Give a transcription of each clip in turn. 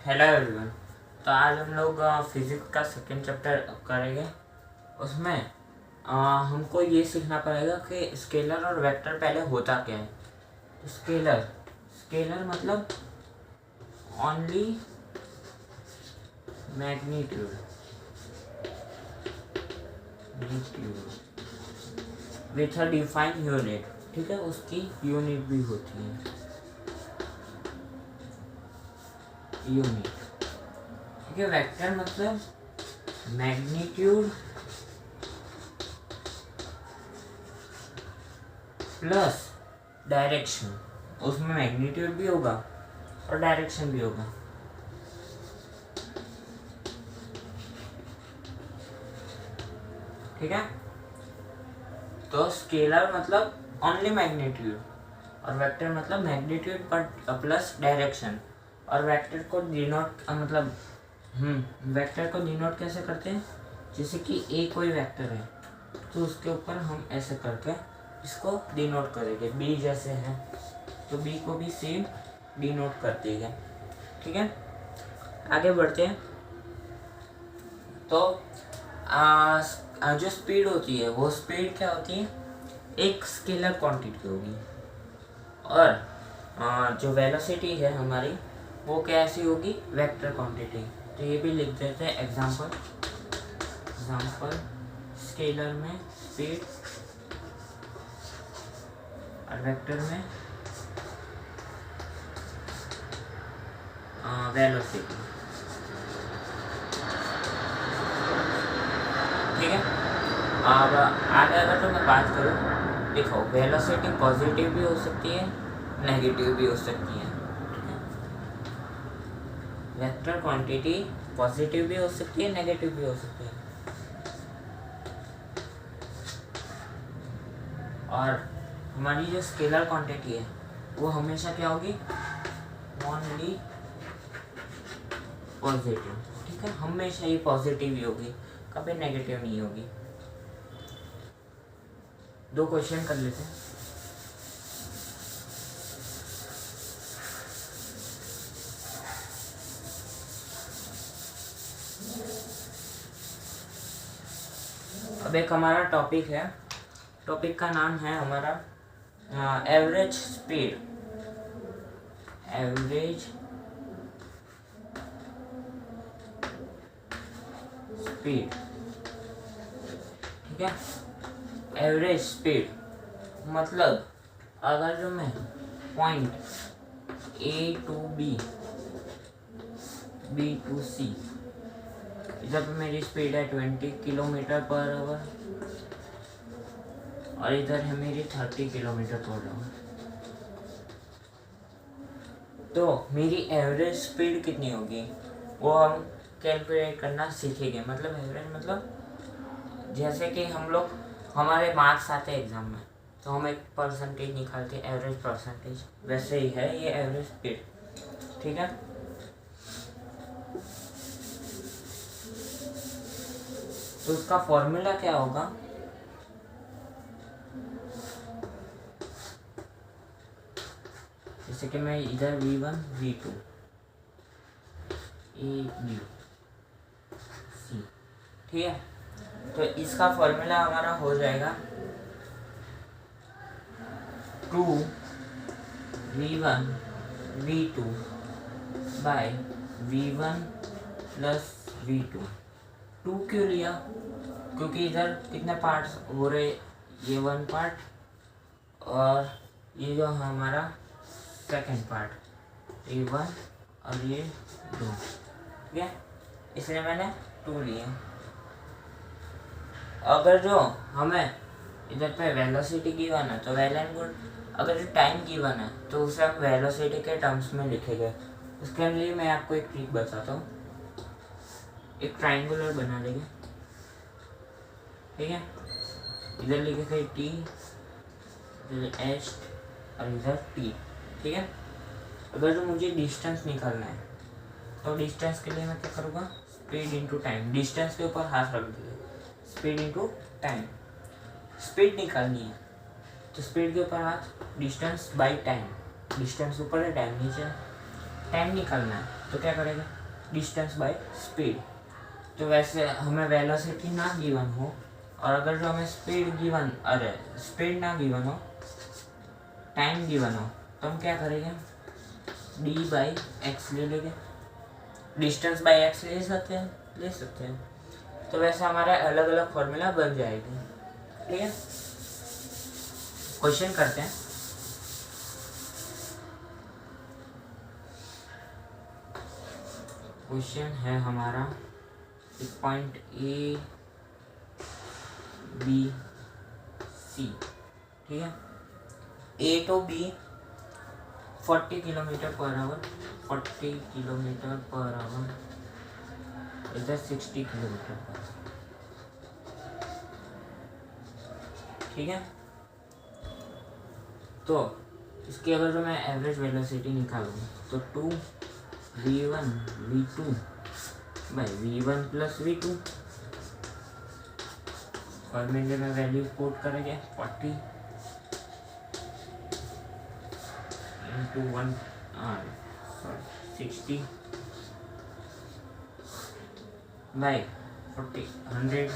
Hello everyone. तो आज हम लोग फिजिक्स का सेकेंड चैप्टर करेंगे। उसमें हमको ये सीखना पड़ेगा कि स्केलर और वेक्टर पहले होता क्या है। तो स्केलर मतलब only magnitude with a defined unit. ठीक है, उसकी यूनिट भी होती है यूनिट। ठीक है, वेक्टर मतलब मैग्नीट्यूड प्लस डायरेक्शन। उसमें मैग्नीट्यूड भी होगा और डायरेक्शन भी होगा। ठीक है, तो स्केलर मतलब ओनली मैग्नीट्यूड और वेक्टर मतलब मैग्नीट्यूड प्लस डायरेक्शन। और वेक्टर को डिनोट मतलब वेक्टर को डिनोट कैसे करते हैं, जैसे कि ए कोई वेक्टर है तो उसके ऊपर हम ऐसे करके इसको डिनोट करेंगे। बी जैसे है तो बी को भी सेम डिनोट कर देंगे। ठीक है, आगे बढ़ते हैं। तो जो स्पीड होती है वो स्पीड क्या होती है, एक स्केलर क्वांटिटी होगी। और जो वेलोसिटी है हमारी वो कैसी होगी, वेक्टर क्वांटिटी। तो ये भी लिख देते हैं एग्जांपल स्केलर में स्पीड और वेक्टर में वेलोसिटी। ठीक है, अब आगे अगर तो मैं बात करूँ, देखो वेलोसिटी पॉजिटिव भी हो सकती है नेगेटिव भी हो सकती है। वेक्टर क्वांटिटी पॉजिटिव भी हो सकती है नेगेटिव भी हो सकती है। और हमारी जो स्केलर क्वांटिटी है वो हमेशा क्या होगी, ओनली पॉजिटिव। ठीक है, हमेशा ये पॉजिटिव ही होगी, कभी नेगेटिव नहीं होगी। दो क्वेश्चन कर लेते हैं। अब एक हमारा टॉपिक है, टॉपिक का नाम है हमारा एवरेज स्पीड। ठीक है, एवरेज स्पीड मतलब अगर जो मैं point A to B to C, इधर पे मेरी स्पीड है 20 किलोमीटर पर आवर और इधर है मेरी 30 किलोमीटर पर आवर। तो मेरी एवरेज स्पीड कितनी होगी वो हम कैलकुलेट करना सीखेंगे। मतलब एवरेज मतलब जैसे कि हम लोग हमारे मार्क्स आते हैं एग्जाम में तो हम एक परसेंटेज निकालते हैं, एवरेज परसेंटेज, वैसे ही है ये एवरेज स्पीड। ठीक है, तो उसका फॉर्मूला क्या होगा, जैसे कि मैं इधर V1 V2 A B C, ठीक है, तो इसका फॉर्मूला हमारा हो जाएगा 2V1 V2 bye V1 plus V2। 2 क्यों लिया, क्योंकि इधर कितने पार्ट्स हो रहे, ये 1 पार्ट और ये जो हमारा सेकेंड पार्ट ये 1 और ये 2। ठीक है, इसलिए मैंने 2 लिया। अगर जो हमें इधर पे वेलोसिटी गिवन है तो वेल एंड गुड, अगर जो टाइम गिवन है तो उसे हम वेलोसिटी के टर्म्स में लिखेंगे। उसके लिए मैं आपको एक ट्रिक बताता हूँ। एक ट्राइंगुलर बना लेंगे। ठीक है, इधर लिखेंगे T, इधर H और इधर T। ठीक है, अगर जो मुझे डिस्टेंस निकालना है तो डिस्टेंस के लिए मैं क्या करूँगा, स्पीड इनटू टाइम। डिस्टेंस के ऊपर हाथ रख दीजिए, स्पीड इनटू टाइम। स्पीड निकालनी है तो स्पीड के ऊपर हाथ, डिस्टेंस बाई टाइम। डिस्टेंस ऊपर है टाइम नीचे है, टाइम निकालना है तो क्या करेगा, डिस्टेंस बाय स्पीड। तो वैसे हमें वेलोसिटी ना गिवन हो और अगर जो हमें स्पीड ना गिवन हो, टाइम गिवन हो, तो हम क्या करेंगे, डी बाई एक्स ले लेंगे। डिस्टेंस बाई एक्स ले सकते हैं। तो वैसे हमारे अलग अलग फॉर्मूला बन जाएगी। ठीक है, क्वेश्चन करते हैं। क्वेश्चन है हमारा एक पॉइंट ए बी सी। ठीक है, A to B 40 kilometre per hour, 40 kilometre per hour, इधर 60 किलोमीटर पर। ठीक है, तो इसकी अगर जो मैं एवरेज वेलोसिटी निकालूँ तो 2v1 v2 by v1 plus v2, फॉर्मूले में वैल्यू पुट करेंगे 40 इंटू 60 बाई 40 100।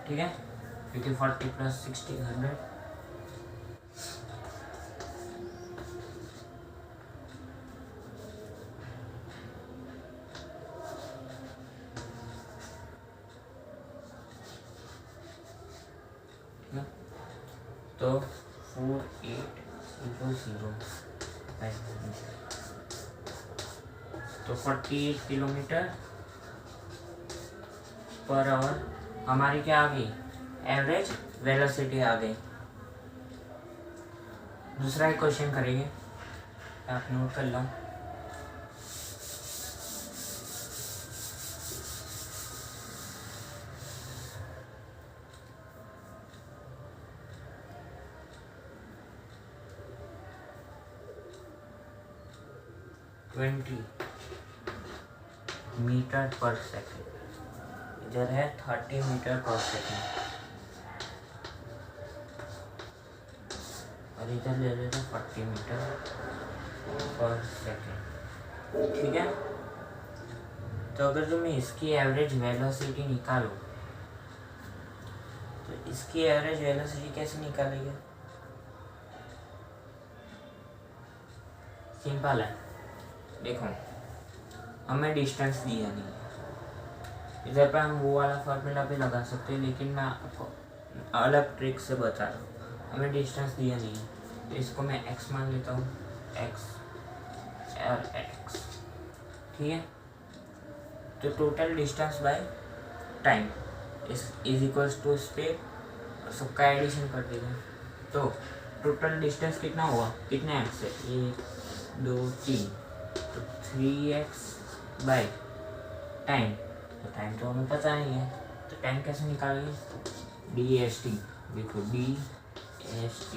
ठीक है, क्योंकि 40 प्लस 60 100। तो 4800 तो 48 किलोमीटर पर आवर हमारी क्या आ गई, एवरेज वेलोसिटी आ गई। दूसरा एक क्वेश्चन करेंगे, आप नोट कर लो। मीटर पर सेकेंड, इधर है 30 मीटर पर सेकेंड, और इधर ले लेते 40 मीटर पर सेकेंड। ठीक है, तो अगर जो मैं इसकी एवरेज वेलोसिटी निकालूं तो इसकी एवरेज वेलोसिटी कैसे निकालेंगे, सिंपल है। देखो, हमें डिस्टेंस दिया नहीं है, इधर पे हम वो वाला फॉर्मूला भी लगा सकते हैं, लेकिन मैं आपको अलग ट्रिक से बता रहा हूँ। हमें डिस्टेंस दिया नहीं है, तो इसको मैं x मान लेता हूँ, x और x। ठीक है, तो total distance by time is equals to speed, सबका एडिशन कर देंगे। तो टोटल डिस्टेंस कितना हुआ, कितने x है, 1 2 3, तो 3x बाई टाइम। तो टाइम तो हमें पता नहीं है, तो टाइम कैसे निकालेंगे, DST। देखो DST,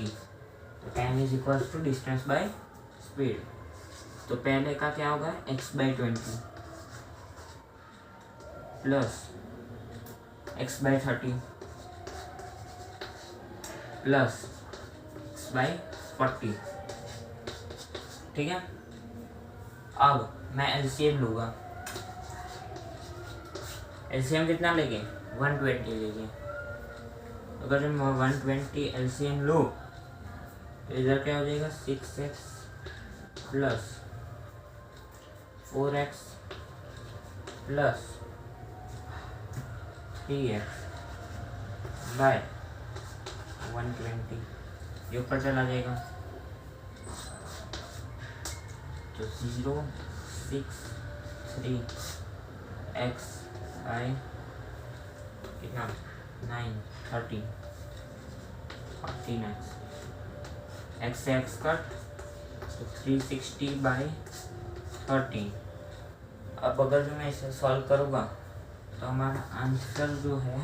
तो time is equal to distance by speed. तो पहले का क्या होगा, x/20 plus x/30 plus x/40। ठीक है, अब मैं एलसीएम लूँगा। एलसीएम कितना लेंगे, 120 लेंगे। अगर मैं 120 एलसीएम लूँ तो इधर क्या हो जाएगा, 6x plus 4x plus 3x bye 120, ये ऊपर चला जाएगा। तो 0 6 3 x बाई कितना 9 13 14x, x से x कट, तो 360 बाई 13। अब अगर जो मैं इसे सॉल्व करूँगा तो हमारा आंसर जो है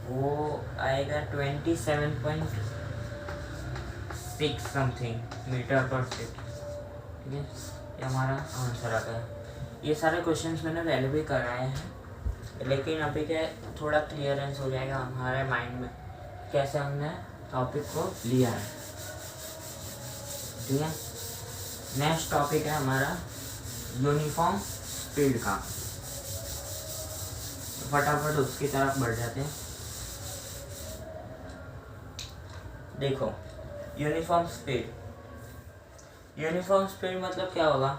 वो आएगा 27.6 समथिंग मीटर पर सेकेंड। ठीक है, ये हमारा आंसर आ गया। ये सारे क्वेश्चंस मैंने पहले भी कराए हैं, लेकिन अभी क्या थोड़ा क्लियरेंस हो जाएगा हमारे माइंड में कैसे हमने टॉपिक को लिया है। ठीक है, नेक्स्ट टॉपिक है हमारा यूनिफॉर्म स्पीड का, फटाफट उसकी तरफ बढ़ जाते हैं। देखो यूनिफॉर्म स्पीड, यूनिफॉर्म स्पीड मतलब क्या होगा,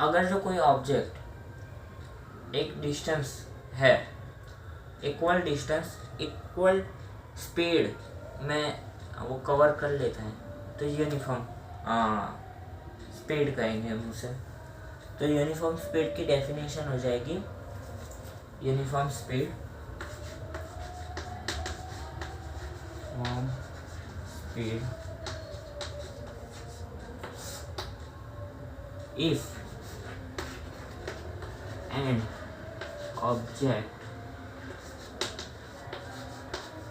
अगर जो कोई ऑब्जेक्ट एक डिस्टेंस है, इक्वल डिस्टेंस इक्वल स्पीड में वो कवर कर लेता है तो यूनिफॉर्म स्पीड कहेंगे हम उसे। तो यूनिफॉर्म स्पीड की डेफिनेशन हो जाएगी, uniform speed if an object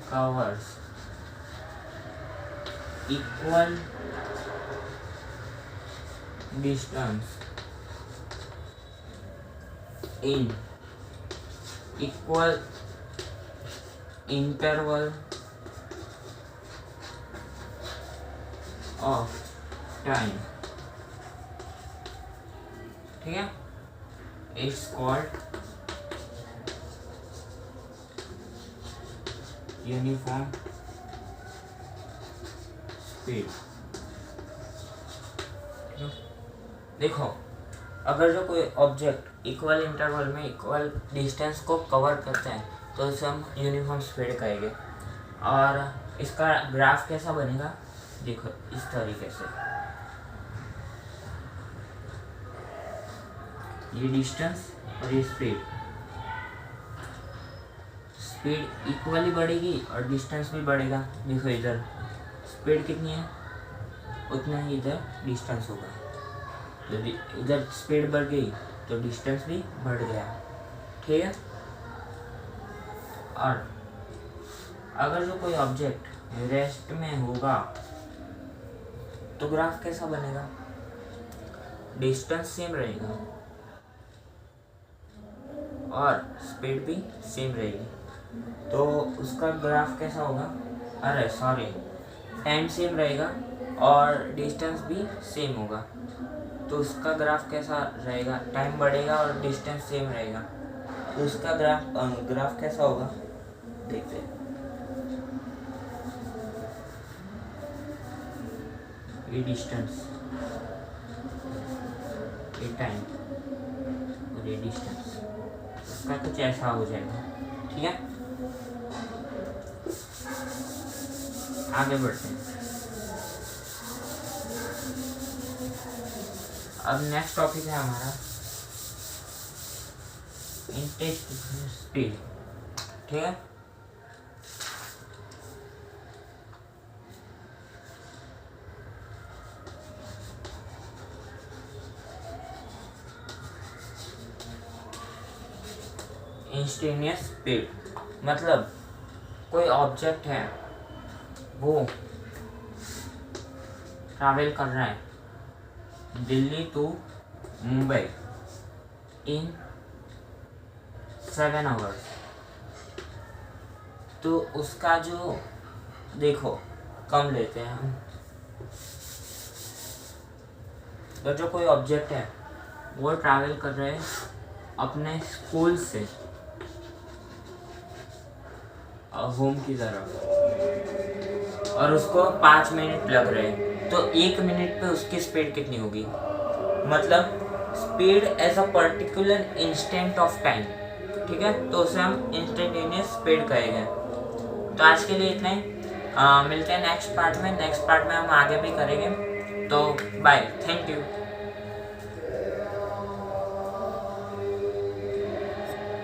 covers equal distance in equal interval of time, ठीक है, इट्स कॉल्ड यूनिफॉर्म स्पीड। देखो अगर जो कोई ऑब्जेक्ट इक्वल इंटरवल में इक्वल डिस्टेंस को कवर करता है तो उसे हम यूनिफॉर्म स्पीड कहेंगे। और इसका ग्राफ कैसा बनेगा, देखो इस तरीके से, ये डिस्टेंस और ये स्पीड, स्पीड इक्वली बढ़ेगी और डिस्टेंस भी बढ़ेगा। देखो इधर स्पीड कितनी है उतना ही इधर डिस्टेंस होगा, तो इधर स्पीड बढ़ गई तो डिस्टेंस भी बढ़ गया, ठीक है। और अगर जो कोई ऑब्जेक्ट रेस्ट में होगा तो ग्राफ कैसा बनेगा, डिस्टेंस सेम रहेगा और स्पीड भी सेम रहेगी, तो उसका ग्राफ कैसा होगा, अरे सॉरी, टाइम सेम रहेगा और डिस्टेंस भी सेम होगा, तो उसका ग्राफ कैसा रहेगा, टाइम बढ़ेगा और डिस्टेंस सेम रहेगा, तो उसका ग्राफ कैसा होगा, देखते हैं। ये डिस्टेंस, ये टाइम और ये डिस्टेंस, उसका कुछ ऐसा हो जाएगा, ठीक है। आगे बढ़ते हैं। अब नेक्स्ट टॉपिक है हमारा इंटेंसिटी स्पीड, ठीक है। इंस्टेंटेनियस स्पीड मतलब कोई ऑब्जेक्ट है वो ट्रैवल कर रहा है Delhi to Mumbai in 7 hours, तो उसका जो देखो कम लेते हैं हम, तो जो कोई ऑब्जेक्ट है वो ट्रैवल कर रहे हैं अपने स्कूल से होम की तरफ और उसको 5 मिनट लग रहे हैं, तो 1 मिनट पे उसकी स्पीड कितनी होगी, मतलब speed as a particular instant of time, ठीक है, तो उसे हम इंस्टेंटेनियस स्पीड कहेंगे। तो आज के लिए इतना ही, मिलते हैं नेक्स्ट पार्ट में। नेक्स्ट पार्ट में हम आगे भी करेंगे, तो बाय, थैंक यू।